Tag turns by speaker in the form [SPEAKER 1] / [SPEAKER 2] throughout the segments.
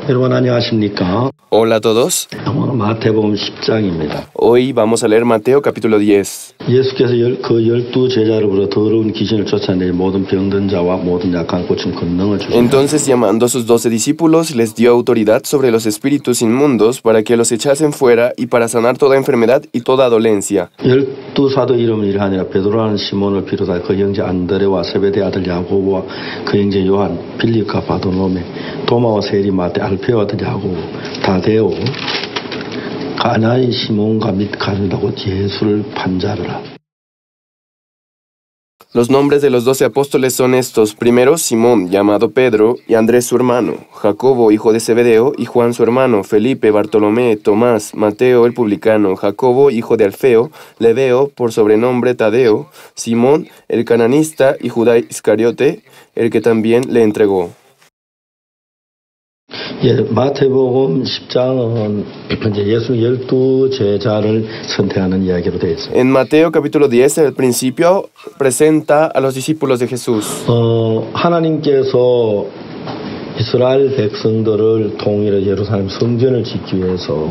[SPEAKER 1] 여러분 안녕하십니까?
[SPEAKER 2] Hola a todos.
[SPEAKER 1] 오늘 마태복음 10장입니다.
[SPEAKER 2] Hoy vamos a leer Mateo capítulo 10.
[SPEAKER 1] 예수께서 그 12 제자로부터 더러운 귀신을 쫓아내 모든 병든 자와 모든 약한 고친 권능을 주시고
[SPEAKER 2] Entonces, llamando a sus 12 discípulos, les dio autoridad sobre los espíritus inmundos para que los echasen fuera y para sanar toda enfermedad y toda dolencia.
[SPEAKER 1] 12 사도 이름은 이러하니라. 베드로라는 시몬을 비롯하여 그 형제 안드레와 세베대 아들 야고보와 그 형제 요한, 빌립과 바도로메, 도마와 세리마테, 알페와 아들 야고보, 다데오, 가나의 시몬과 및 가룟다고 예수를 판자르라.
[SPEAKER 2] Los nombres de los 12 apóstoles son estos. Primero, Simón, llamado Pedro, y Andrés su hermano, Jacobo, hijo de Zebedeo, y Juan su hermano, Felipe, Bartolomé, Tomás, Mateo el publicano, Jacobo, hijo de Alfeo, Lebeo, por sobrenombre Tadeo, Simón, el cananista, y Judá Iscariote, el que también le entregó.
[SPEAKER 1] 예, 마태복음 10장은 이제 예수 12 제자를 선택하는 이야기로 되어 있습니다.
[SPEAKER 2] En Mateo capítulo 10, al principio, presenta a los discípulos de Jesús.
[SPEAKER 1] 하나님께서 이스라엘 백성들을 통일해 예루살렘 성전을 짓기 위해서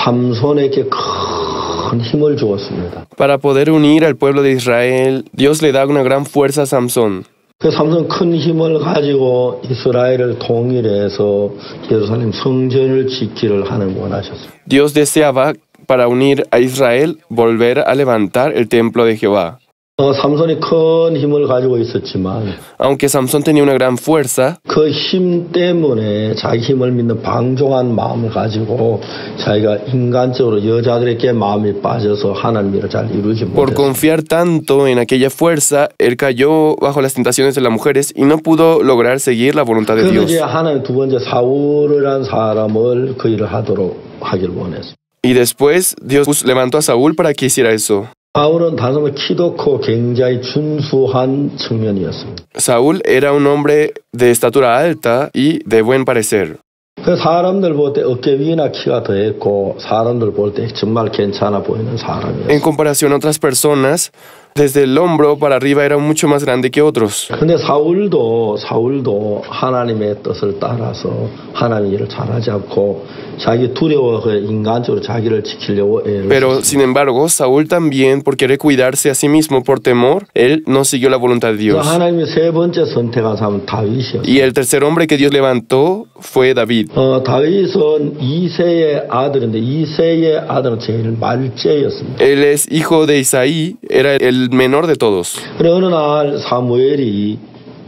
[SPEAKER 1] 삼손에게 큰 힘을 주었습니다.
[SPEAKER 2] Para poder unir al pueblo de Israel, Dios le da una gran fuerza a Samson.
[SPEAKER 1] 그 삼손 큰 힘을 가지고 이스라엘을 통일해서 예루살렘 성전을 짓기를 하나님 원하셨어요.
[SPEAKER 2] Dios deseaba, para unir a Israel, volver a levantar el templo de Jehová.
[SPEAKER 1] 삼손이 큰 힘을 가지고 있었지만
[SPEAKER 2] Aunque Samson tenía una gran fuerza,
[SPEAKER 1] 그 힘 때문에 자기 힘을 믿는 방종한 마음을 가지고 자기가 인간적으로 여자들에게 마음이 빠져서 하나님 일을 잘 이루지
[SPEAKER 2] por
[SPEAKER 1] 못했어요.
[SPEAKER 2] confiar tanto en aquella fuerza, él cayó bajo las tentaciones de las mujeres y no pudo lograr seguir la voluntad de
[SPEAKER 1] 그래서 이제
[SPEAKER 2] Dios.
[SPEAKER 1] 하나님 두 번째 사울이라는 사람을 그 일을 하도록 하길 원했어요.
[SPEAKER 2] Y después Dios levantó a Saúl para que hiciera eso.
[SPEAKER 1] 사울은 단순히 키도 크고 굉장히 준수한 청년이었습니다.
[SPEAKER 2] Saúl era un hombre de estatura alta y de buen parecer.
[SPEAKER 1] 그 사람들 볼 때 어깨 위나 키가 더했고 사람들 볼 때 정말 괜찮아 보이는
[SPEAKER 2] En
[SPEAKER 1] 사람이었어요.
[SPEAKER 2] comparación a otras personas, desde el hombro para arriba era mucho más grande que otros.
[SPEAKER 1] 근데 사울도 하나님의 뜻을 따라서 하나님 일을 잘하지 않고 자기 두려워서 인간적으로 자기를 지키려고 애를
[SPEAKER 2] Pero,
[SPEAKER 1] 썼습니다.
[SPEAKER 2] sin embargo, Saúl también, por querer cuidarse a sí mismo por temor, él no siguió la voluntad de Dios.
[SPEAKER 1] 하나님이 세 번째 선택한 사람은 다윗이었어요.
[SPEAKER 2] Y el tercer hombre que Dios levantó fue David.
[SPEAKER 1] 다윗은 이새의 아들인데 이새의 아들은 제일 말째였습니다.
[SPEAKER 2] Él es hijo de Isaí, era el menor de todos.
[SPEAKER 1] 그래 어느 날 사무엘이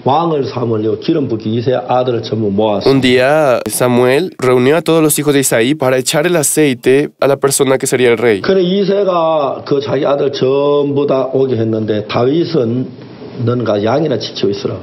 [SPEAKER 1] 왕을 삼으려고 기름 붓기 이새의 아들을 전부 모았어요.
[SPEAKER 2] Un día Samuel reunió a todos los hijos de Isaí para echar el aceite a la persona que sería el rey.
[SPEAKER 1] 그래 이새가 그 자기 아들 전부 다 오게 했는데 다윗은 너는 양이나 지키고 있으라.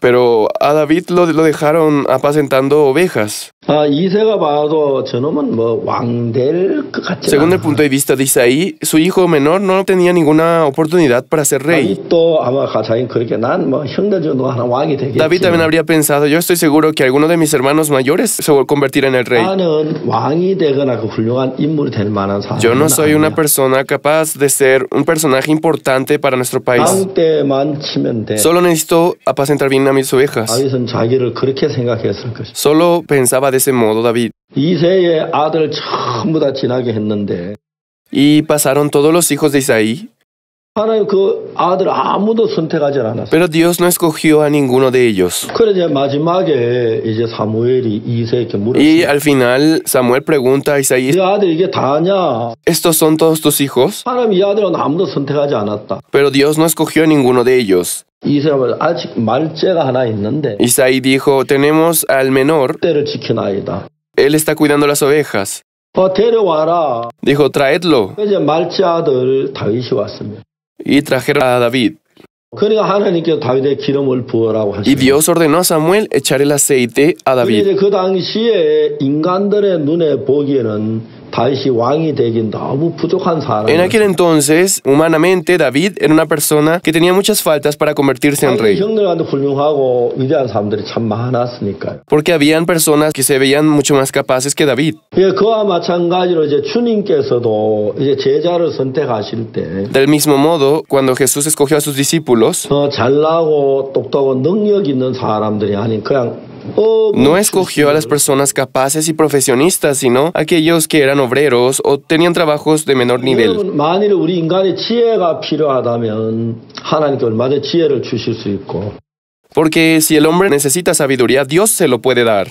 [SPEAKER 2] Pero a David lo dejaron apacentando ovejas.
[SPEAKER 1] 이새가 봐도 저놈은 뭐 왕될 것 같지
[SPEAKER 2] Según el
[SPEAKER 1] 않아.
[SPEAKER 2] punto de vista de Isaí, su hijo menor no tenía ninguna oportunidad para ser rey.
[SPEAKER 1] 다윗도 아마 자기는 그렇게 난 뭐 형들 정도 하나 왕이 되겠지.
[SPEAKER 2] David también habría pensado, yo estoy seguro que alguno de mis hermanos mayores se convertirá en el rey.
[SPEAKER 1] 나는 왕이 되거나 그 훌륭한 인물이 될 만한 사람은
[SPEAKER 2] Yo no soy una
[SPEAKER 1] 아니야.
[SPEAKER 2] persona capaz de ser un personaje importante para nuestro país.
[SPEAKER 1] 왕 때만 치면 돼.
[SPEAKER 2] Solo necesito apacentar bien a mis ovejas.
[SPEAKER 1] 다윗은 자기를 그렇게 생각했을 것이다.
[SPEAKER 2] Solo pensaba de ese modo David.
[SPEAKER 1] 이새의 아들 전부 다 지나게 했는데
[SPEAKER 2] Y pasaron todos los hijos de Isaí,
[SPEAKER 1] 하나님 그 아들 아무도 선택하지 않았어요.
[SPEAKER 2] pero Dios no escogió a ninguno de ellos.
[SPEAKER 1] 그래 이제 마지막에 이제 사무엘이 이새에게
[SPEAKER 2] Y
[SPEAKER 1] 물었어요.
[SPEAKER 2] al final Samuel pregunta a Isaí,
[SPEAKER 1] 네 아들 이게 다냐?
[SPEAKER 2] ¿estos son todos tus hijos?
[SPEAKER 1] 하나님 이 아들은 아무도 선택하지 않았다.
[SPEAKER 2] Pero Dios no escogió a ninguno de ellos.
[SPEAKER 1] 이새가 아직 말째가 하나 있는데
[SPEAKER 2] Isaí dijo, tenemos al menor,
[SPEAKER 1] 때를 지켜나이다.
[SPEAKER 2] él está cuidando las ovejas.
[SPEAKER 1] 데려와라.
[SPEAKER 2] Dijo, traedlo.
[SPEAKER 1] 이제 말째 아들 다윗이 왔습니다.
[SPEAKER 2] Y trajeron a David.
[SPEAKER 1] 그러니까 하나님께서 다윗의 기름을 부어라고
[SPEAKER 2] Y
[SPEAKER 1] 하시고
[SPEAKER 2] Dios ordenó a Samuel echar el aceite a David.
[SPEAKER 1] 이제 그 당시에 인간들의 눈에 보기에는 다윗이 왕이 되긴 너무 부족한
[SPEAKER 2] En
[SPEAKER 1] 사람이었어요.
[SPEAKER 2] aquel entonces, humanamente, David era una persona que tenía muchas faltas para convertirse en rey.
[SPEAKER 1] 형들한테 훌륭하고 위대한 사람들이 참 많았으니까요.
[SPEAKER 2] Porque habían personas que se veían mucho más capaces que David.
[SPEAKER 1] 예, 그와 마찬가지로 이제 주님께서도 이제 제자를 선택하실 때
[SPEAKER 2] Del mismo modo, cuando Jesús escogió a sus discípulos,
[SPEAKER 1] 잘나고 똑똑하고 능력 있는 사람들이 아닌 그냥
[SPEAKER 2] No escogió a las personas capaces y profesionistas, sino aquellos que eran obreros o tenían trabajos de menor nivel.
[SPEAKER 1] 만일 우리 인간의 지혜가 필요하다면 하나님께 얼마든지 지혜를 주실 수 있고
[SPEAKER 2] Porque si el hombre necesita sabiduría, Dios se lo puede dar.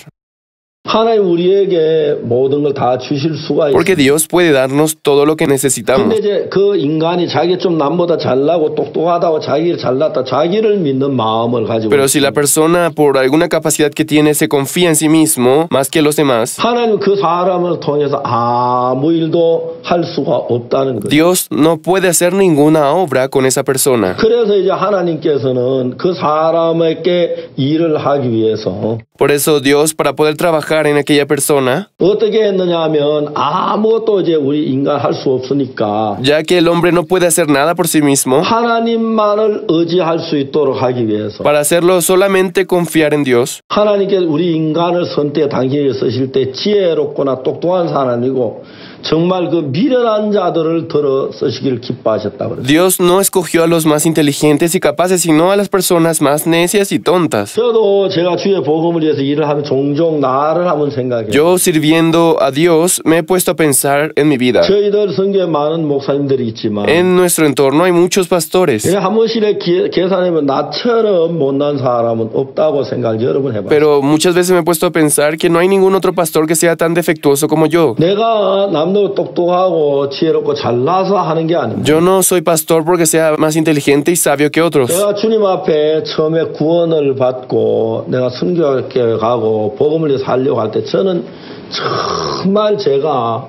[SPEAKER 1] 하나님 우리에게 모든 걸 다 주실 수가
[SPEAKER 2] Porque
[SPEAKER 1] 있어요.
[SPEAKER 2] Dios puede darnos todo lo que necesitamos.
[SPEAKER 1] 근데 이제 그 인간이 자기 좀 남보다 잘나고 똑똑하다고 자기를 잘났다 자기를 믿는 마음을 가지고
[SPEAKER 2] Pero si la persona, por alguna capacidad que tiene, se confía en sí mismo más que los demás,
[SPEAKER 1] 하나님 그 사람을 통해서 아무 일도 할 수가 없다는 거예요.
[SPEAKER 2] Dios no puede hacer ninguna obra con esa persona.
[SPEAKER 1] 그래서 이제 하나님께서는 그 사람에게 일을 하기 위해서
[SPEAKER 2] Por eso Dios, para poder trabajar en aquella persona,
[SPEAKER 1] 어떻게 했느냐 하면 아무것도 이제 우리 인간 할 수 없으니까
[SPEAKER 2] ya que el hombre no puede hacer nada por sí mismo,
[SPEAKER 1] 하나님만을 의지할 수 있도록 하기 위해서
[SPEAKER 2] para hacerlo solamente confiar en Dios,
[SPEAKER 1] 하나님께서 우리 인간을 선택 당신에게 쓰실 때 지혜롭거나 똑똑한 사람이고 정말 그 미련한 자들을 들어 쓰시기를 기뻐하셨다고 그래요.
[SPEAKER 2] Dios no escogió a los más inteligentes y capaces, sino a las personas más necias y tontas.
[SPEAKER 1] 저도 제가 주의 복음을 위해서 일을 하면 종종 나를 한번 생각해요.
[SPEAKER 2] Yo, sirviendo a Dios, me he puesto a pensar en mi vida.
[SPEAKER 1] 저희들 성교에 많은 목사님들이 있지만
[SPEAKER 2] En nuestro entorno hay muchos pastores,
[SPEAKER 1] 한 번씩에 계산하면 나처럼 못난 사람은 없다고 생각을 여러 번 해봐요.
[SPEAKER 2] pero muchas veces me he puesto a pensar que no hay ningún otro pastor que sea tan defectuoso como yo.
[SPEAKER 1] 내가 남들 똑똑하고 지혜롭고 잘나서 하는 게 아닙니다.
[SPEAKER 2] Yo no soy pastor porque sea más inteligente y sabio que otros.
[SPEAKER 1] 내가 주님 앞에 처음에 구원을 받고 내가 선교학교에 가고 복음을 위해서 살려고 할 때 저는 정말 제가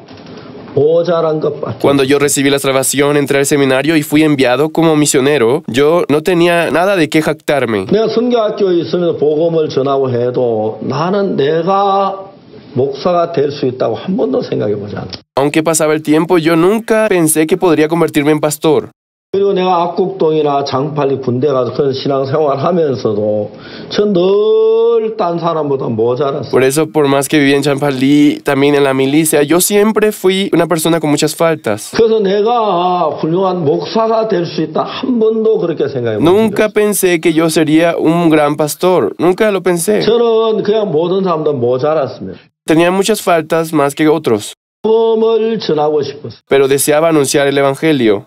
[SPEAKER 1] 모자란 것밖에
[SPEAKER 2] Cuando yo recibí la salvación, entré al seminario y fui enviado como misionero, yo no tenía nada de qué jactarme.
[SPEAKER 1] 내가 선교학교에 있으면서 복음을 전하고 해도 나는 내가 목사가 될 수 있다고 한 번도 생각해 보지 않았어요.
[SPEAKER 2] Aunque pasaba el tiempo, yo nunca pensé que podría convertirme en pastor.
[SPEAKER 1] 그리고 내가 압곡동이나 장팔리 군대 가서 그런 신앙생활 하면서도 전 늘 딴 사람보다 모자랐어요.
[SPEAKER 2] Por eso, por más que viví en Champalí, también en la milicia, yo siempre fui una persona con muchas faltas.
[SPEAKER 1] 그래서 내가 훌륭한 목사가 될 수 있다 한 번도 그렇게 생각해 본 적이
[SPEAKER 2] Nunca pensé que yo sería un gran pastor. Nunca lo pensé.
[SPEAKER 1] 저는 그냥 모든 사람들 모자랐습니다.
[SPEAKER 2] Tenía muchas faltas más que otros,
[SPEAKER 1] 복음을 전하고 싶었어요.
[SPEAKER 2] pero deseaba anunciar el evangelio.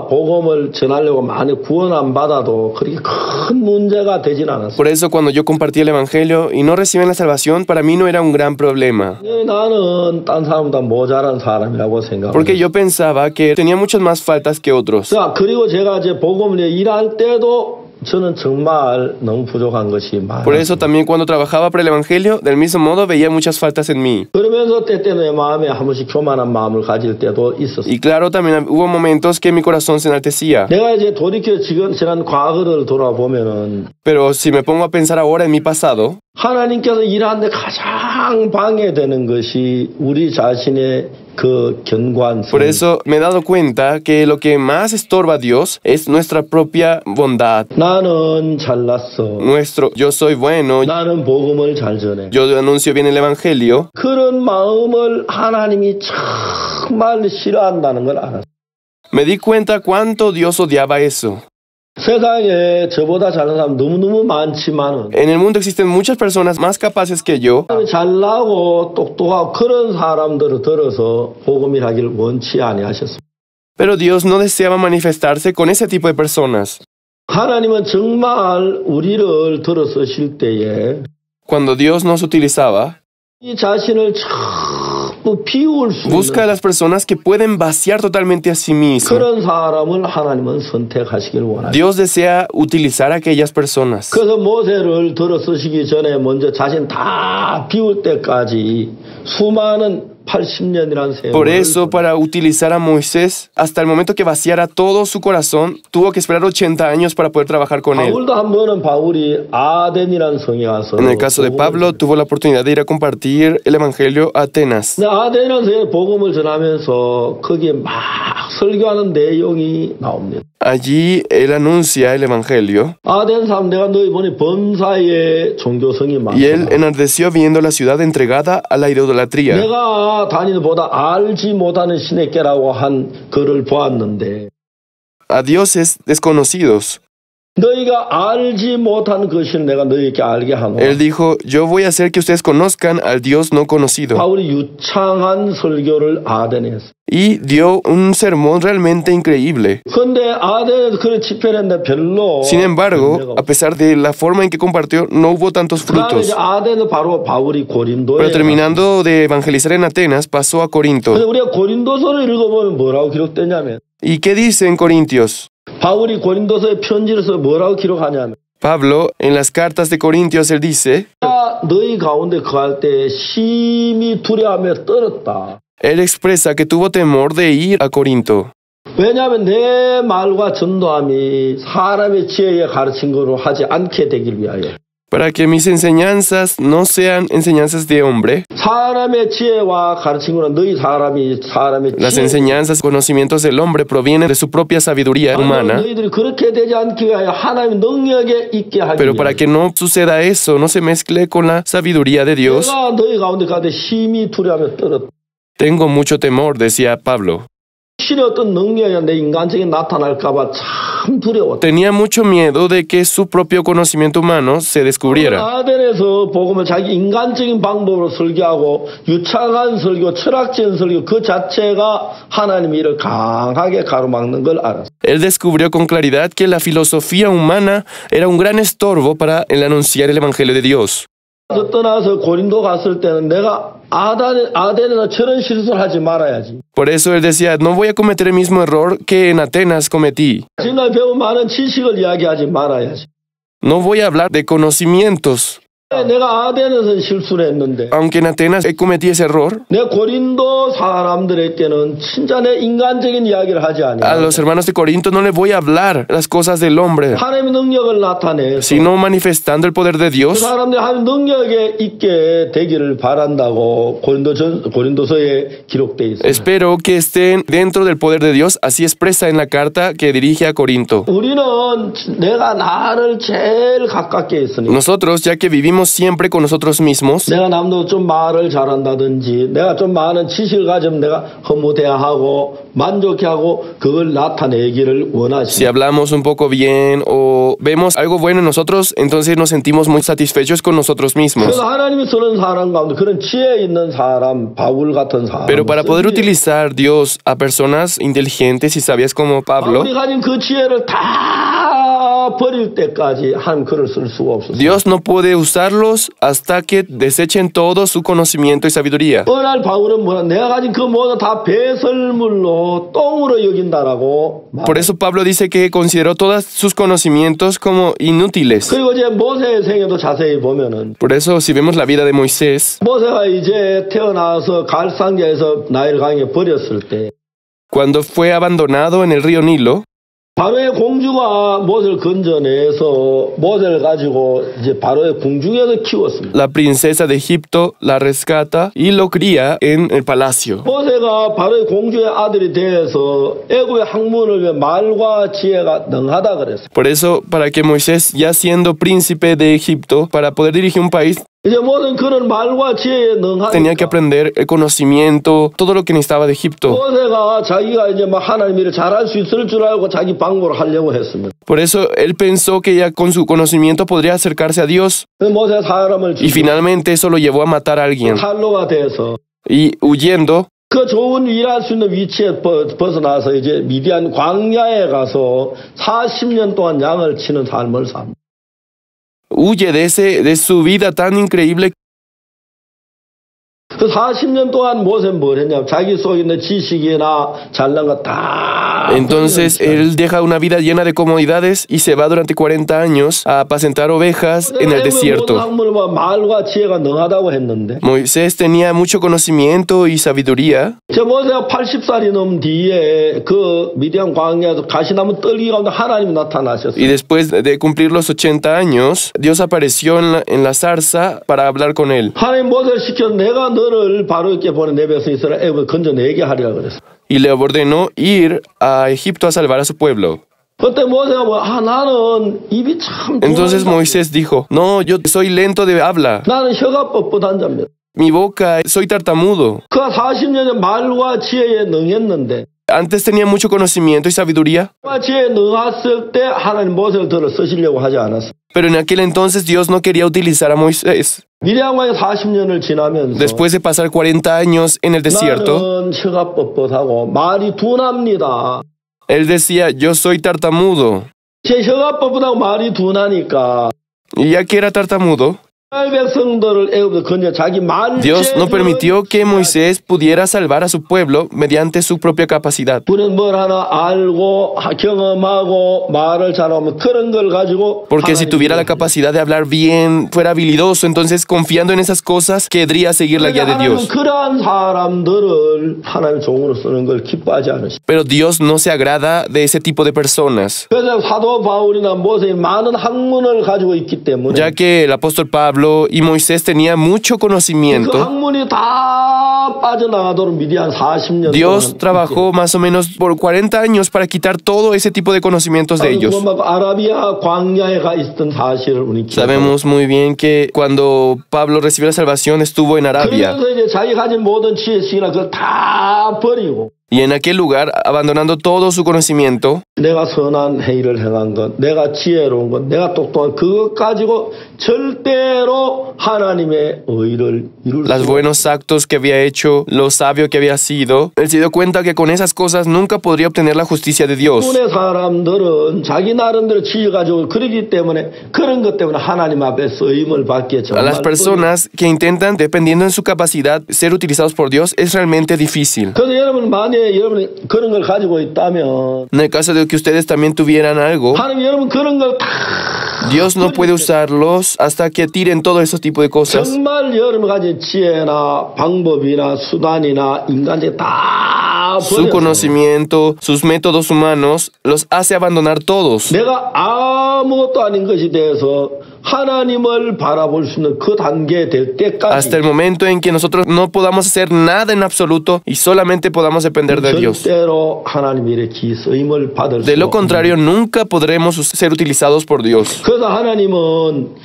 [SPEAKER 1] 복음을 전하려고 많이 구원 안 받아도 그렇게 큰 문제가 되진 않았어요.
[SPEAKER 2] Por eso, cuando yo compartí el evangelio y no recibí la salvación, para mí no era un gran problema.
[SPEAKER 1] 나는 딴 사람보다 모자란 사람이라고 생각해요.
[SPEAKER 2] Porque yo pensaba que tenía muchas más faltas que otros.
[SPEAKER 1] 자, 그리고 제가 이제 복음을 위해 일할 때도 저는 정말 너무 부족한 것이 많아요.
[SPEAKER 2] Por eso también cuando trabajaba para el evangelio, del mismo modo veía muchas faltas en mí.
[SPEAKER 1] 그러면서 때때는 내 마음에 한 번씩 교만한 마음을 가질 때도 있었어요.
[SPEAKER 2] Y claro, también hubo momentos que mi corazón se enaltecía.
[SPEAKER 1] 내가 이제 돌이켜 지난 과거를 돌아보면은
[SPEAKER 2] Pero si me pongo a pensar ahora en mi pasado,
[SPEAKER 1] 하나님께서 일하는데 가장 방해되는 것이 우리 자신의 그 견고한
[SPEAKER 2] por eso me he dado cuenta que lo que más estorba a Dios es nuestra propia bondad.
[SPEAKER 1] 나는 잘났어.
[SPEAKER 2] Nuestro yo soy bueno,
[SPEAKER 1] 나는 복음을 잘 전해.
[SPEAKER 2] yo anuncio bien el evangelio.
[SPEAKER 1] 그런 마음을 하나님이 정말 싫어한다는 걸 알았어요.
[SPEAKER 2] Me di cuenta cuánto Dios odiaba eso.
[SPEAKER 1] 세상에 저보다 잘난 사람 너무너무 많지만은
[SPEAKER 2] En el mundo existen muchas personas más capaces que yo,
[SPEAKER 1] 잘나고 똑똑하고 그런 사람들을 들어서 복음을 하기를 원치 아니하셨습니다.
[SPEAKER 2] pero Dios no deseaba manifestarse con ese tipo de personas.
[SPEAKER 1] 하나님은 정말 우리를 들어 쓰실 때에
[SPEAKER 2] Cuando Dios nos utilizaba,
[SPEAKER 1] 이 자신을 전부 비울 수
[SPEAKER 2] busca a
[SPEAKER 1] 있는
[SPEAKER 2] las personas que pueden vaciar totalmente a sí mismos.
[SPEAKER 1] 그런 사람을 하나님은 선택하시길 원합니다.
[SPEAKER 2] Dios desea utilizar a aquellas personas.
[SPEAKER 1] 그래서 모세를 들어 쓰시기 전에 먼저 자신 다 비울 때까지 수많은 80년이라는 세월.
[SPEAKER 2] Por eso, para utilizar a Moisés, hasta el momento que vaciara todo su corazón, tuvo que esperar 80 años para poder trabajar con él.
[SPEAKER 1] 바울도 한 번은 바울이 아덴이라는 성에 가서
[SPEAKER 2] En el caso de Pablo, tuvo la oportunidad de ir a compartir el evangelio a Atenas.
[SPEAKER 1] 아덴이라는 성에 복음을 전하면서 거기에 막 설교하는 내용이 나옵니다.
[SPEAKER 2] Allí él anuncia el evangelio
[SPEAKER 1] 아덴 사람 내가 너희 보니 범사의 종교성이
[SPEAKER 2] y él
[SPEAKER 1] 많다.
[SPEAKER 2] enardeció viendo la ciudad entregada a la idolatría.
[SPEAKER 1] 내가 다니는 보다 알지 못하는 시내께라고 한 글을 보았는데
[SPEAKER 2] A dioses desconocidos.
[SPEAKER 1] 너희가 알지 못한 것을 내가 너희에게 알게 하노라.
[SPEAKER 2] Él dijo, yo voy a hacer que ustedes conozcan al Dios no conocido.
[SPEAKER 1] 바울이 유창한 설교를 아덴에 했어요.
[SPEAKER 2] Y dio un sermón realmente increíble.
[SPEAKER 1] 그런데 아덴에서 그런 집회를 했는데 별로
[SPEAKER 2] Sin embargo, a pesar de la forma en que compartió, no hubo tantos
[SPEAKER 1] 그다음에
[SPEAKER 2] frutos.
[SPEAKER 1] 이제 아덴에서 바로 바울이 고린도에
[SPEAKER 2] Pero terminando de evangelizar en Atenas, pasó a Corinto.
[SPEAKER 1] 그래서 우리가 고린도서를 읽어보면 뭐라고 기록되냐면
[SPEAKER 2] ¿Y qué dice en Corintios?
[SPEAKER 1] 바울이 고린도서에 편지를 써 뭐라고 기록하냐면
[SPEAKER 2] Pablo, en las cartas de Corintios, él dice,
[SPEAKER 1] 너희 가운데 거할 때 심히 두려움에 떨었다.
[SPEAKER 2] él expresa que tuvo temor de ir a Corinto.
[SPEAKER 1] 왜냐하면 내 말과 전도함이 사람의 지혜에 가르친 거로 하지 않게 되길 위하여.
[SPEAKER 2] Para que mis enseñanzas no sean enseñanzas de hombre,
[SPEAKER 1] 사람의 지혜와 가르친 거는 너희 사람의
[SPEAKER 2] las
[SPEAKER 1] 지혜.
[SPEAKER 2] enseñanzas, conocimientos del hombre provienen de su propia sabiduría humana.
[SPEAKER 1] 너희들이 그렇게 되지 않기 위하여 하나님의 능력에 있게 하기
[SPEAKER 2] Pero para
[SPEAKER 1] 위하여.
[SPEAKER 2] que no suceda eso, no se mezcle con la sabiduría de Dios,
[SPEAKER 1] 내가 너희 가운데 가되 심히 두려움에 떨었다.
[SPEAKER 2] tengo mucho temor, decía Pablo.
[SPEAKER 1] 신의 어떤 능력이 내 인간적인 나타날까 봐 참 두려웠다.
[SPEAKER 2] Tenía mucho miedo de que su propio conocimiento humano se descubriera.
[SPEAKER 1] 아덴에서 복음을 자기 인간적인 방법으로 설교하고 유창한 설교, 철학적인 설교 그 자체가 하나님이 이를 강하게 가로막는 걸 알았어.
[SPEAKER 2] Él descubrió con claridad que la filosofía humana era un gran estorbo para el anunciar el Evangelio de Dios.
[SPEAKER 1] 떠나서 고린도 갔을 때는 내가 아덴에서 저런 실수를 하지 말아야지.
[SPEAKER 2] Por eso él decía, no voy a cometer el mismo error que en Atenas cometí.
[SPEAKER 1] 지금까지 배운 많은 지식을 이야기하지 말아야지.
[SPEAKER 2] No voy a hablar de conocimientos.
[SPEAKER 1] 내가 아덴에서 실수를 했는데
[SPEAKER 2] Aunque en Atenas cometí ese error,
[SPEAKER 1] 내 고린도 사람들에게는 진짜 내 인간적인 이야기를 하지
[SPEAKER 2] a
[SPEAKER 1] 않아.
[SPEAKER 2] los hermanos de Corinto no les voy a hablar las cosas del hombre,
[SPEAKER 1] 하나님의 능력을 나타내서
[SPEAKER 2] sino manifestando el poder de
[SPEAKER 1] 그
[SPEAKER 2] Dios.
[SPEAKER 1] 사람들이 하나님 능력에 있게 되기를 바란다고 고린도서에 기록돼 있어요.
[SPEAKER 2] Espero que estén dentro del poder de Dios, así expresa en la carta que dirige a Corinto.
[SPEAKER 1] 우리는 내가 나를 제일 가깝게 있으니
[SPEAKER 2] Nosotros, ya que vivimos siempre con nosotros mismos,
[SPEAKER 1] 내가 남도 좀 말을 잘한다든지 내가 좀 많은 지식을 가지면 내가 허무대하고 만족해하고 그걸 나타내기를
[SPEAKER 2] si
[SPEAKER 1] 원하시니
[SPEAKER 2] hablamos un poco bien o vemos algo bueno en nosotros, entonces nos sentimos muy satisfechos con nosotros mismos.
[SPEAKER 1] 그래서 하나님이 쓰는 사람 가운데 그런 지혜 있는 사람 바울 같은 사람
[SPEAKER 2] Pero para poder utilizar Dios a personas inteligentes y sabias como Pablo,
[SPEAKER 1] 바울이 가진 그 지혜를 다 버릴 때까지 하나님 그를 쓸 수가 없었어요.
[SPEAKER 2] Dios no puede usarlos hasta que desechen todo su conocimiento y sabiduría.
[SPEAKER 1] 어느 날 바울은 뭐라 내가 가진 그 모든 다 배설물로 똥으로 여긴다라고 말해요.
[SPEAKER 2] Por eso Pablo dice que consideró todos sus conocimientos como inútiles.
[SPEAKER 1] 그리고 이제 모세의 생애도 자세히 보면은
[SPEAKER 2] Por eso si vemos la vida de Moisés,
[SPEAKER 1] 모세가 이제 태어나서 갈상자에서 나일을 강에 버렸을 때
[SPEAKER 2] cuando fue abandonado en el río Nilo,
[SPEAKER 1] 바로의 공주가 모세를 건져내서 모세를 가지고 이제 바로의 궁중에서 키웠습니다.
[SPEAKER 2] la princesa de Egipto la rescata y lo cría en el palacio.
[SPEAKER 1] 모세가 바로의 공주의 아들이 돼서 애굽의 학문을 위해 말과 지혜가 능하다 그랬어요.
[SPEAKER 2] Por eso, para que Moisés, ya siendo príncipe de Egipto, para poder dirigir un país,
[SPEAKER 1] 이제 모든 그런 말과 지혜에
[SPEAKER 2] tenía que
[SPEAKER 1] 능하니까
[SPEAKER 2] aprender el conocimiento, todo lo que necesitaba de Egipto.
[SPEAKER 1] 모세가 자기가 이제 막 하나님 일을 잘할 수 있을 줄 알고 자기 방법으로 하려고 했습니다.
[SPEAKER 2] Por eso él pensó que ya con su conocimiento podría acercarse a Dios
[SPEAKER 1] 그래서 모세가 사람을
[SPEAKER 2] y finalmente eso lo llevó a matar a alguien.
[SPEAKER 1] 탈로가 돼서
[SPEAKER 2] Y huyendo,
[SPEAKER 1] 그 좋은 일할 수 있는 위치에 벗어나서 이제 미디안 광야에 가서 40년 동안 양을 치는 삶을 삽니다.
[SPEAKER 2] huye de su vida tan increíble.
[SPEAKER 1] 그 40년 동안 모세는 뭘 했냐면 자기 속에 있는 지식이나 잘난 거 다
[SPEAKER 2] Entonces él deja una vida llena de comodidades y se va durante 40 años a apacentar ovejas en el
[SPEAKER 1] 모든
[SPEAKER 2] desierto.
[SPEAKER 1] 학문과 말과 지혜가 능하다고 했는데
[SPEAKER 2] Moisés tenía mucho conocimiento y sabiduría.
[SPEAKER 1] 저 모세가 80살이 넘은 뒤에 그 미디안 광야에서 가시나무 떨기 가운데 하나님이 나타나셨어요.
[SPEAKER 2] Y después de cumplir los 80 años, Dios apareció en la zarza para hablar con él.
[SPEAKER 1] 하나님 모세를 시켜 내가 너를 바로에게 보내 내 백성 이스라엘 애굽을 건져내게 하리라 그랬어요.
[SPEAKER 2] Y le ordenó ir a Egipto a salvar a su pueblo.
[SPEAKER 1] 그때 모세가 나는 입이 참
[SPEAKER 2] Entonces Moisés dijo, no, yo soy lento de habla.
[SPEAKER 1] 나는 혀가 뻣뻣한 자입니다.
[SPEAKER 2] Mi boca, soy tartamudo.
[SPEAKER 1] 그 40년의 말과 지혜에 능했는데
[SPEAKER 2] Antes tenía mucho conocimiento y sabiduría,
[SPEAKER 1] 지혜에 능했을 때 하나님 모세를 들어 쓰시려고 하지 않았어.
[SPEAKER 2] pero en aquel entonces Dios no quería utilizar a Moisés.
[SPEAKER 1] 미디안과의 40년을 지나면서
[SPEAKER 2] Después de pasar 40 años en el desierto,
[SPEAKER 1] 나는 혀가 뻣뻣하고 말이 둔합니다.
[SPEAKER 2] él decía, yo soy tartamudo.
[SPEAKER 1] 제 혀가 뻣뻣하고 말이 둔하니까
[SPEAKER 2] Y ya que era tartamudo,
[SPEAKER 1] 이스라엘 백성들을 애굽에서 건져 자기 말
[SPEAKER 2] Dios no permitió que Moisés pudiera salvar a su pueblo mediante su propia capacidad.
[SPEAKER 1] 우리는 뭘 하나 알고 경험하고 말을 잘하면 그런 걸 가지고
[SPEAKER 2] Porque si tuviera la capacidad de hablar bien, fuera habilidoso, entonces confiando en esas cosas, querría seguir la guía de Dios.
[SPEAKER 1] 그러한 사람들을 하나님 종으로 쓰는 걸 기뻐하지 않으시.
[SPEAKER 2] Pero Dios no se agrada de ese tipo de personas,
[SPEAKER 1] 그래서 사도 바울이나 모세의 많은 학문을 가지고 있기 때문에
[SPEAKER 2] ya que el apóstol Pablo y Moisés tenían mucho
[SPEAKER 1] 그
[SPEAKER 2] conocimiento.
[SPEAKER 1] 학문이 다 빠져나가도록 미디안 40년
[SPEAKER 2] Dios trabajó más o menos por 40 años para quitar todo ese tipo de conocimientos de ellos.
[SPEAKER 1] 아라비아 광야에 가 있던 사실을 우리 기억합니다.
[SPEAKER 2] Sabemos muy bien que cuando Pablo recibió la salvación estuvo en Arabia.
[SPEAKER 1] 그래서 이제 자기 가진 모든 지혜식이나 그걸 다 버리고
[SPEAKER 2] Y en aquel lugar, abandonando todo su conocimiento,
[SPEAKER 1] 내가 선한 행위를 행한 것, 내가 지혜로운 것, 내가 똑똑한 그것 가지고 절대로 하나님의 의를 이룰
[SPEAKER 2] los
[SPEAKER 1] 수
[SPEAKER 2] buenos actos que había hecho, lo sabio que había sido, él se dio cuenta que con esas cosas nunca podría obtener la justicia de Dios.
[SPEAKER 1] 대부분의 사람들은 자기 나름대로 지혜 가지고 그러기 때문에 그런 것 때문에 하나님 앞에 쓰임을 받기에
[SPEAKER 2] A las
[SPEAKER 1] 정말
[SPEAKER 2] personas que intentan, dependiendo de su capacidad, ser utilizados por Dios, es realmente difícil.
[SPEAKER 1] 그래서 여러분 만약에 여러분이 그런 걸 가지고 있다면
[SPEAKER 2] En el caso de que ustedes también tuvieran algo,
[SPEAKER 1] 하나님 여러분 그런 걸 다
[SPEAKER 2] Dios no puede usarlos hasta que tiren todo ese tipo de cosas.
[SPEAKER 1] 정말 여러분 가진 지혜나 방법이나 수단이나 인간적 다
[SPEAKER 2] Su
[SPEAKER 1] 버려서
[SPEAKER 2] conocimiento, sus métodos humanos, los hace abandonar todos.
[SPEAKER 1] 내가 아무것도 아닌 것이 돼서 하나님을 바라볼 수 있는 그 단계에 될
[SPEAKER 2] Hasta el
[SPEAKER 1] 때까지
[SPEAKER 2] momento en que nosotros no podamos hacer nada en absoluto y solamente podamos depender de Dios.
[SPEAKER 1] 절대로 하나님의 이렇게 쓰임을 받을 수
[SPEAKER 2] De lo
[SPEAKER 1] 없는.
[SPEAKER 2] contrario, nunca podremos ser utilizados por Dios.
[SPEAKER 1] 그래서 하나님은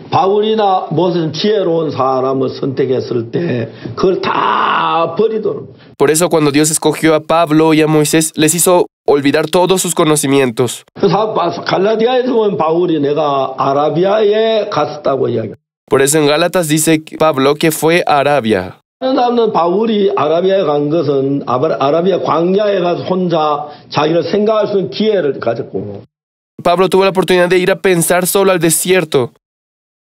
[SPEAKER 1] 바울이나 무슨 지혜로운 사람을 선택했을 때 그걸 다 버리도록.
[SPEAKER 2] Por eso cuando Dios escogió a Pablo y a Moisés, les hizo olvidar todos sus conocimientos.
[SPEAKER 1] 그래서 갈라디아에서 보면 바울이 내가 아라비아에 갔었다고 이야기해요.
[SPEAKER 2] Por eso en Gálatas dice Pablo que fue a Arabia.
[SPEAKER 1] 다른 사람은 바울이 아라비아에 간 것은 아라비아 광야에 가서 혼자 자기를 생각할 수 있는 기회를 가졌고
[SPEAKER 2] Pablo tuvo la oportunidad de ir a pensar solo al desierto.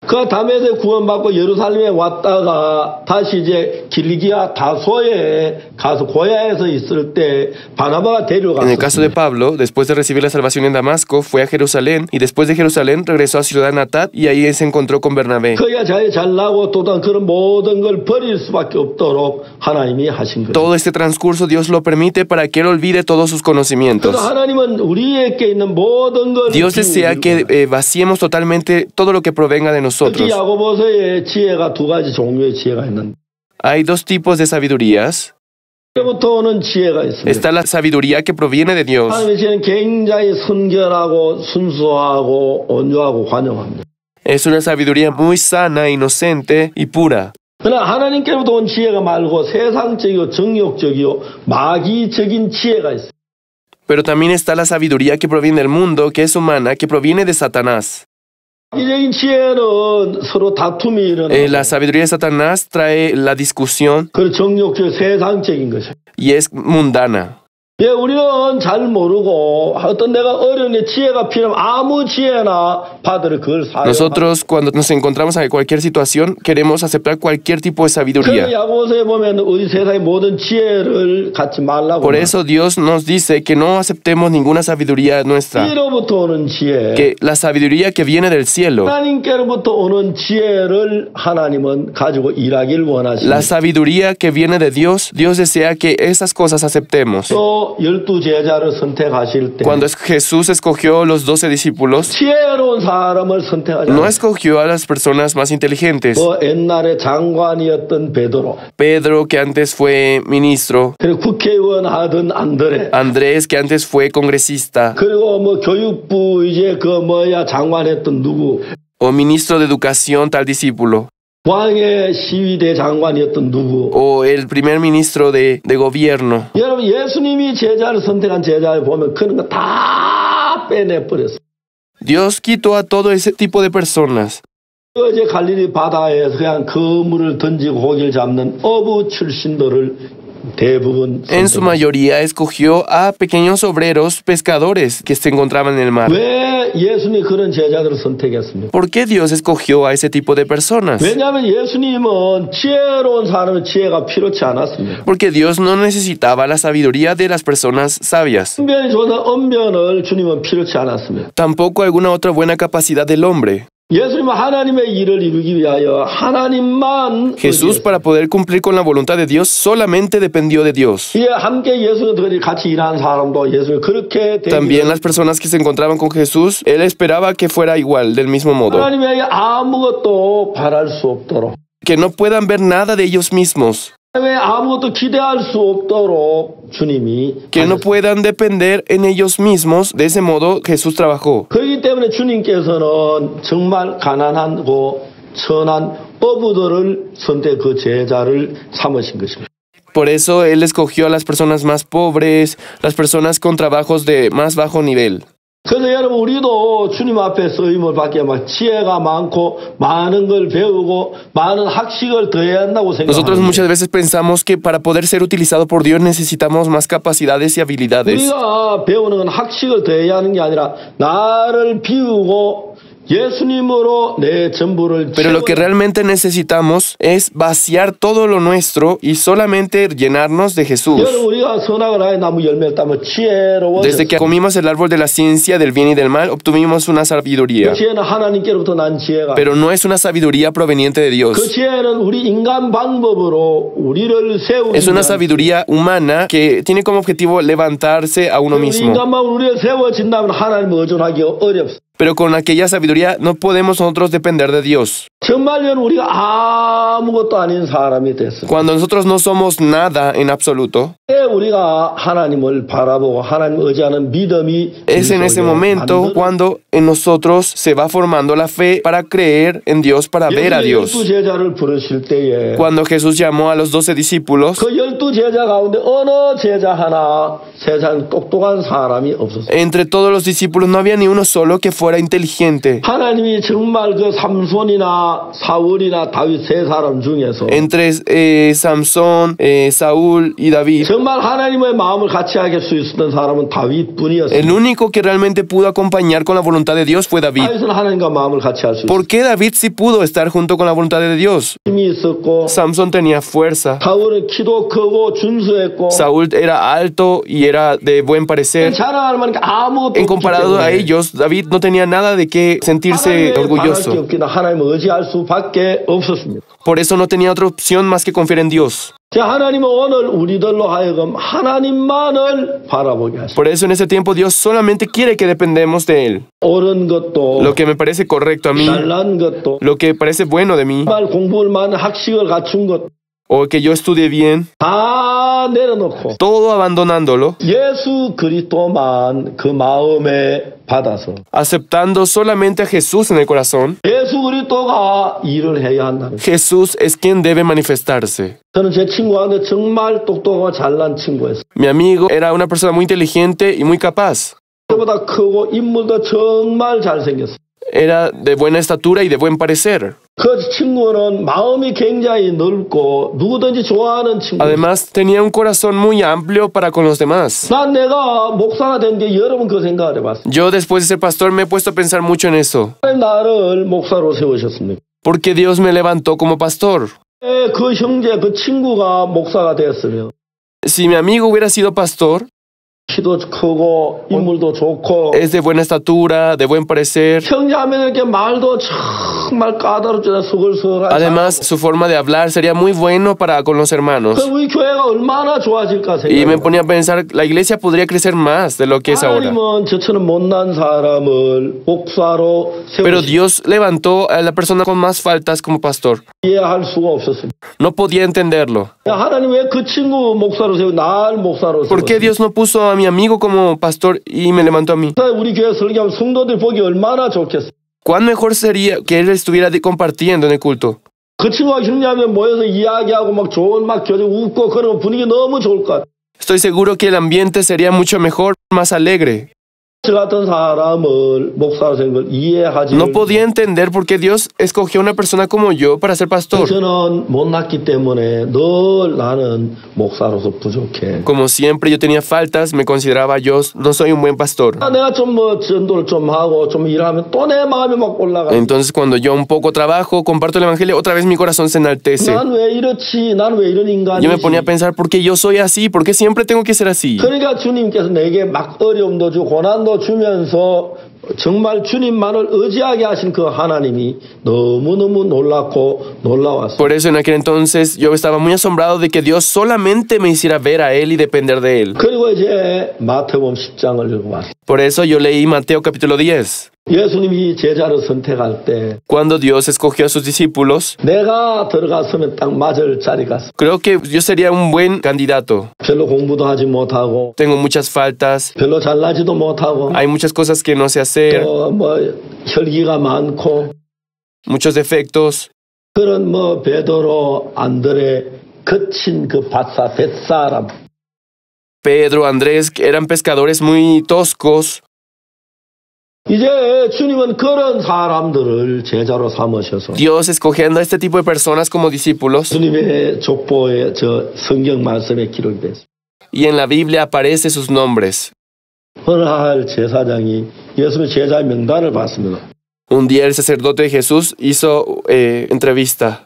[SPEAKER 1] 그 다메섹 구원받고 예루살렘에 왔다가 다시 이제 길리기아 다소에 가서 고야에서 있을 때 바나바가
[SPEAKER 2] En el caso de
[SPEAKER 1] 데려갔어요.
[SPEAKER 2] Pablo, después de recibir la salvación en Damasco, fue a Jerusalén y después de Jerusalén regresó a Ciudad Natat y ahí se encontró con Bernabé.
[SPEAKER 1] 그야 자기 잘나고 또한 그런 모든 걸 버릴 수밖에 없도록 하나님이 하신 거예요.
[SPEAKER 2] Todo este transcurso Dios lo permite para que él olvide todos sus conocimientos.
[SPEAKER 1] 그래서 하나님은 우리에게 있는 모든 걸
[SPEAKER 2] Dios desea que vaciemos totalmente todo lo que provenga de nosotros.
[SPEAKER 1] 특히 야고보서의 지혜가 두 가지 종류의 지혜가 있는데
[SPEAKER 2] Hay dos tipos de sabidurías.
[SPEAKER 1] 부터 오는 지혜가 있습니다.
[SPEAKER 2] Está la sabiduría que proviene de Dios.
[SPEAKER 1] 하나님의 지혜는 굉장히 선결하고 순수하고 온유하고 관용합니다.
[SPEAKER 2] Es una sabiduría muy sana, inocente y pura.
[SPEAKER 1] 그러나 하나님께로부터 온 지혜가 말고 세상적이고 정욕적이고 마귀적인 지혜가 있어요.
[SPEAKER 2] Pero también está la sabiduría que proviene del mundo, que es humana, que proviene de Satanás.
[SPEAKER 1] 마귀적인 지혜는 서로 다툼이 일어나고
[SPEAKER 2] La sabiduría de Satanás trae la discusión
[SPEAKER 1] 그 정욕적 세상적인 것이에요.
[SPEAKER 2] y es mundana.
[SPEAKER 1] 예, 우리는 잘 모르고 어떤 내가 어려운 지혜가 필요하면 아무 지혜나 받으러 그걸 사용하고
[SPEAKER 2] Nosotros cuando nos encontramos en cualquier situación queremos aceptar cualquier tipo de
[SPEAKER 1] 그래서
[SPEAKER 2] sabiduría.
[SPEAKER 1] 야고보서에 보면 우리 세상의 모든 지혜를 갖지 말라고
[SPEAKER 2] Por eso Dios nos dice que no aceptemos ninguna sabiduría nuestra,
[SPEAKER 1] 이로부터 오는 지혜
[SPEAKER 2] que la sabiduría que viene del cielo,
[SPEAKER 1] 하나님께로부터 오는 지혜를 하나님은 가지고 일하길
[SPEAKER 2] la
[SPEAKER 1] 원하십니다.
[SPEAKER 2] sabiduría que viene de Dios, Dios desea que esas cosas aceptemos.
[SPEAKER 1] 또 12제자를 선택하실 때
[SPEAKER 2] Cuando Jesús escogió los 12 discípulos,
[SPEAKER 1] 지혜로운 사람을 선택하지
[SPEAKER 2] no
[SPEAKER 1] 않았어요.
[SPEAKER 2] escogió a las personas más inteligentes.
[SPEAKER 1] 옛날에 장관이었던 베드로
[SPEAKER 2] Pedro, que antes fue ministro,
[SPEAKER 1] 그리고 국회의원 하던 안드레
[SPEAKER 2] Andrés, que antes fue congresista,
[SPEAKER 1] 그리고 교육부 이제 장관했던 누구
[SPEAKER 2] o ministro de educación, tal discípulo.
[SPEAKER 1] 왕의 시위대 장관이었던 누구?
[SPEAKER 2] o el primer ministro de gobierno.
[SPEAKER 1] 여러분 예수님이 제자를 선택한 제자를 보면 그런 거 다 빼내버렸어요.
[SPEAKER 2] Dios quitó a todo ese tipo de personas.
[SPEAKER 1] 어제 갈릴리 바다에서 그냥 그물을 던지고 고기를 잡는 어부 출신들을 대부분
[SPEAKER 2] En su mayoría escogió a pequeños obreros pescadores que se encontraban en el mar.
[SPEAKER 1] 왜 예수님이 그런 제자들을 선택했습니까?
[SPEAKER 2] ¿Por qué Dios escogió a ese tipo de personas?
[SPEAKER 1] 왜냐하면 예수님은 지혜로운 사람의 지혜가 필요치 않았습니다.
[SPEAKER 2] Porque Dios no necesitaba la sabiduría de las personas sabias.
[SPEAKER 1] 언변이 좋은 언변을 주님은 필요치 않았습니다.
[SPEAKER 2] Tampoco alguna otra buena capacidad del hombre.
[SPEAKER 1] 예수님은 하나님의 일을 이루기 위하여 하나님만
[SPEAKER 2] Jesús, para poder cumplir con la voluntad de Dios, solamente dependió de Dios.
[SPEAKER 1] 예, 함께 예수님과 같이 일하는 사람도 예수님 그렇게
[SPEAKER 2] También las personas que se encontraban con Jesús, él esperaba que fuera igual, del mismo modo.
[SPEAKER 1] 하나님에게 아무것도 바랄 수 없도록
[SPEAKER 2] Que no puedan ver nada de ellos mismos.
[SPEAKER 1] 하나님의 아무것도 기대할 수 없도록 주님이
[SPEAKER 2] Que no puedan depender en ellos mismos. De ese modo, Jesús trabajó.
[SPEAKER 1] 그렇기 때문에 주님께서는 정말 가난하고 천한 어부들을 선택 그 제자를 삼으신 것입니다.
[SPEAKER 2] Por eso él escogió a las personas más pobres, las personas con trabajos de más bajo nivel.
[SPEAKER 1] 그래서 여러분 우리도 주님 앞에 쓰임을 받기에 막 지혜가 많고 많은 걸 배우고 많은 학식을 더해야 한다고
[SPEAKER 2] Nosotros muchas
[SPEAKER 1] 생각합니다.
[SPEAKER 2] veces pensamos que para poder ser utilizado por Dios necesitamos más capacidades y habilidades.
[SPEAKER 1] 우리가 배우는 건 학식을 더해야 하는 게 아니라 나를 비우고 예수님으로 내 전부를
[SPEAKER 2] Pero lo que realmente necesitamos es vaciar todo lo nuestro y solamente llenarnos de Jesús.
[SPEAKER 1] 여러분 우리가 선악을 하여 나무 열매를 따면 지혜로워졌어요.
[SPEAKER 2] Desde que comimos el árbol de la ciencia del bien y del mal, obtuvimos una
[SPEAKER 1] 그
[SPEAKER 2] sabiduría.
[SPEAKER 1] 지혜는 하나님께로부터 난 지혜가
[SPEAKER 2] Pero no es una sabiduría proveniente de
[SPEAKER 1] 그
[SPEAKER 2] Dios.
[SPEAKER 1] 지혜는 우리 인간 방법으로 우리를 세우는
[SPEAKER 2] Es una sabiduría humana que tiene como objetivo levantarse a uno
[SPEAKER 1] 우리
[SPEAKER 2] mismo.
[SPEAKER 1] 인간 방법으로 우리가 세워진다면 하나님을 의존하기 어렵습니다.
[SPEAKER 2] Pero con aquella sabiduría no podemos nosotros depender de Dios.
[SPEAKER 1] 정말로 우리가 아무것도 아닌 사람이 됐어요.
[SPEAKER 2] Cuando nosotros no somos nada en absoluto,
[SPEAKER 1] 우리가 하나님을 바라보고 하나님을 의지하는 믿음이
[SPEAKER 2] es en ese momento cuando en nosotros se va formando la fe para creer en Dios, para ver a Dios.
[SPEAKER 1] 12 제자를 부르실 때에
[SPEAKER 2] Cuando Jesús llamó a los 12 discípulos,
[SPEAKER 1] 그 12 제자 가운데 어느 제자 하나 세상 똑똑한 사람이 없었어요.
[SPEAKER 2] entre todos los discípulos no había ni uno solo que fuera inteligente.
[SPEAKER 1] 하나님이 정말 그 삼손이나 사울이나 다윗 세 사람 중에서
[SPEAKER 2] Entre Samson, Saúl y David,
[SPEAKER 1] 정말 하나님의 마음을 같이 하게 수 있었던 사람은 다윗뿐이었어요.
[SPEAKER 2] el único que realmente pudo acompañar con la voluntad de Dios fue David.
[SPEAKER 1] 다윗은 하나님과 마음을 같이 할 수 있었어요.
[SPEAKER 2] ¿Por qué David sí pudo estar junto con la voluntad de Dios?
[SPEAKER 1] 힘이 있었고
[SPEAKER 2] Samson tenía fuerza,
[SPEAKER 1] 사울은 키도 크고 준수했고
[SPEAKER 2] Saúl era alto y era de buen parecer.
[SPEAKER 1] 자랑할 만한 게 아무것도
[SPEAKER 2] En
[SPEAKER 1] 없기
[SPEAKER 2] comparado a
[SPEAKER 1] 때문에
[SPEAKER 2] ellos, David no tenía nada de qué sentirse
[SPEAKER 1] 하나님의 바랄 게
[SPEAKER 2] orgulloso.
[SPEAKER 1] 없기는 하나님을 의지할 수밖에 없었습니다.
[SPEAKER 2] Por eso no tenía otra opción más que confiar en Dios.
[SPEAKER 1] 하나님은 오늘 우리들로 하여금 하나님만을 바라보게 하십니다.
[SPEAKER 2] Por eso en ese tiempo Dios solamente quiere que dependemos de Él.
[SPEAKER 1] 옳은 것도
[SPEAKER 2] Lo que me parece correcto a mí,
[SPEAKER 1] 잘난 것도
[SPEAKER 2] lo que parece bueno de mí,
[SPEAKER 1] 정말 공부를 많은 학식을 갖춘 것
[SPEAKER 2] o que yo estudie bien,
[SPEAKER 1] 다 내려놓고
[SPEAKER 2] todo abandonándolo,
[SPEAKER 1] 예수 그리스도만 그 마음에 받아서
[SPEAKER 2] aceptando solamente a Jesús en el corazón.
[SPEAKER 1] 예수 그리스도가 일을 해야 한다는 거예요.
[SPEAKER 2] Jesús es quien debe manifestarse.
[SPEAKER 1] 저는 제 친구한테 정말 똑똑하고 잘난 친구였어요.
[SPEAKER 2] Mi amigo era una persona muy inteligente y muy capaz.
[SPEAKER 1] 그보다 크고 인물도 정말 잘생겼어요.
[SPEAKER 2] Era de buena estatura y de buen parecer.
[SPEAKER 1] 그 친구는 마음이 굉장히 넓고 누구든지 좋아하는 친구였어요.
[SPEAKER 2] Además, tenía un corazón muy amplio para con los demás.
[SPEAKER 1] 난 내가 목사가 된 게 여러분 그 생각을 해봤어요.
[SPEAKER 2] Yo, después de ser pastor, me he puesto a pensar mucho en eso.
[SPEAKER 1] 하나님 나를 목사로 세우셨습니까?
[SPEAKER 2] Porque Dios me levantó como pastor.
[SPEAKER 1] 그 형제, 그 친구가 목사가 되었으면
[SPEAKER 2] Si mi amigo hubiera sido pastor,
[SPEAKER 1] 키도 크고 인물도 좋고
[SPEAKER 2] es de buena estatura, de buen parecer.
[SPEAKER 1] 형제하면 이렇게 말도 정말 까다롭잖아 수글수글하지.
[SPEAKER 2] Además, su forma de hablar sería muy bueno para con los hermanos.
[SPEAKER 1] 우리 교회가 얼마나 좋아질까
[SPEAKER 2] Y me
[SPEAKER 1] 생각해요.
[SPEAKER 2] ponía a pensar, la iglesia podría crecer más de lo que es ahora.
[SPEAKER 1] 하나님은 저처럼 못난 사람을 목사로
[SPEAKER 2] Pero
[SPEAKER 1] 세우시
[SPEAKER 2] Dios levantó a la persona con más faltas como pastor.
[SPEAKER 1] 이해할 수가 없었습니다.
[SPEAKER 2] No podía entenderlo.
[SPEAKER 1] 하나님 왜 그 친구 목사로 세우고 날 목사로
[SPEAKER 2] ¿Por qué
[SPEAKER 1] 세우고
[SPEAKER 2] Dios no puso a mi amigo como pastor y me levantó a mí?
[SPEAKER 1] 우리 교회 설교하면 성도들 보기 얼마나 좋겠어.
[SPEAKER 2] ¿Cuán mejor sería que él estuviera compartiendo en el culto?
[SPEAKER 1] 그 친구가 형제하면 모여서 이야기하고 막 좋은 막 교제 웃고 그런 분위기 너무 좋을 것 같아.
[SPEAKER 2] Estoy seguro que el ambiente sería mucho mejor, más alegre.
[SPEAKER 1] 저 같은 사람을 목사로 생긴 걸 이해하지.
[SPEAKER 2] No podía entender por qué Dios escogió a una persona como yo para ser pastor.
[SPEAKER 1] 저는 못났기 때문에 늘 나는 목사로서 부족해.
[SPEAKER 2] Como siempre yo tenía faltas, me consideraba yo no soy un buen pastor.
[SPEAKER 1] 내가 좀 뭐 전도를 좀 하고 좀 일하면 또 내 마음이 막 올라가.
[SPEAKER 2] Entonces cuando yo un poco trabajo, comparto el evangelio, otra vez mi corazón se enaltece.
[SPEAKER 1] 난 왜 이렇지? 난 왜 이런 인간이지?
[SPEAKER 2] Yo me ponía a pensar, ¿por qué yo soy así? ¿Por qué siempre tengo que ser así?
[SPEAKER 1] 그러니까 주님께서 내게 막 어려움도 주고 고난도 주면서 정말 주님만을 의지하게 하신 그 하나님이 너무너무 놀랍고 놀라웠어요.
[SPEAKER 2] Por eso en aquel entonces yo estaba muy asombrado de que Dios solamente me hiciera ver a Él y depender de Él.
[SPEAKER 1] 그리고 이제 마태복음 10장을 읽어봤어요.
[SPEAKER 2] Por eso yo leí Mateo capítulo 10.
[SPEAKER 1] 예수님이 제자를 선택할 때
[SPEAKER 2] Cuando Dios escogió a sus discípulos,
[SPEAKER 1] 내가 들어갔으면 딱 맞을 자리 갔어.
[SPEAKER 2] creo que yo sería un buen candidato.
[SPEAKER 1] 별로 공부도 하지 못하고
[SPEAKER 2] Tengo muchas faltas,
[SPEAKER 1] 별로 잘나지도 못하고
[SPEAKER 2] hay muchas cosas que no sé hacer,
[SPEAKER 1] 또 뭐 혈기가 많고
[SPEAKER 2] muchos defectos.
[SPEAKER 1] 그런 뭐 베드로 안드레 거친 그 뱃사람
[SPEAKER 2] Pedro, Andrés, que eran pescadores muy toscos.
[SPEAKER 1] 이제 주님은 그런 사람들을 제자로 삼으셔서
[SPEAKER 2] Dios escogiendo a este tipo de personas como discípulos.
[SPEAKER 1] 주님의 족보에 저 성경 말씀에 기록이 됐습니다.
[SPEAKER 2] Y en la Biblia aparecen sus nombres.
[SPEAKER 1] 어느 날 제사장이 예수의 제자 명단을 봤습니다.
[SPEAKER 2] Un día el sacerdote de Jesús hizo entrevista.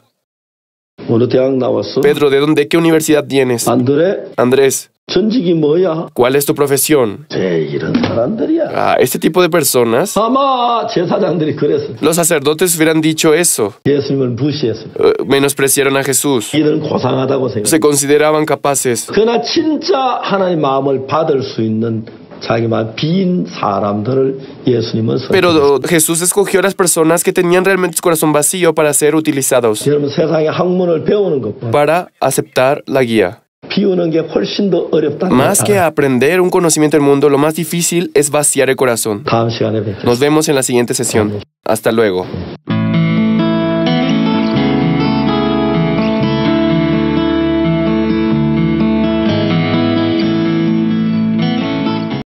[SPEAKER 1] 어느 대학 나왔어?
[SPEAKER 2] Pedro, ¿de qué universidad tienes?
[SPEAKER 1] 안드레?
[SPEAKER 2] Andrés,
[SPEAKER 1] 전직이 뭐야?
[SPEAKER 2] ¿cuál es tu profesión?
[SPEAKER 1] 이런 사람들이야.
[SPEAKER 2] Este tipo de personas,
[SPEAKER 1] 아마 제사장들이 그랬어.
[SPEAKER 2] los sacerdotes hubieran dicho eso.
[SPEAKER 1] 예수님을 무시했어.
[SPEAKER 2] Menospreciaron a Jesús.
[SPEAKER 1] 이들은 고상하다고 생각해.
[SPEAKER 2] Se consideraban capaces.
[SPEAKER 1] 그러나 진짜 하나님 마음을 받을 수 있는 자기만 빈 사람들을 예수님은 선택했어요.
[SPEAKER 2] Pero Jesús escogió a las personas que tenían realmente su corazón vacío para ser utilizados,
[SPEAKER 1] 여러분 세상의 학문을 배우는 것보다
[SPEAKER 2] para aceptar la guía.
[SPEAKER 1] 비우는 게 훨씬 더 어렵다.
[SPEAKER 2] Más que aprender un conocimiento del mundo, lo más difícil es vaciar el corazón.
[SPEAKER 1] 다음 시간에 뵙겠습니다.
[SPEAKER 2] Nos vemos en la siguiente sesión. Hasta luego.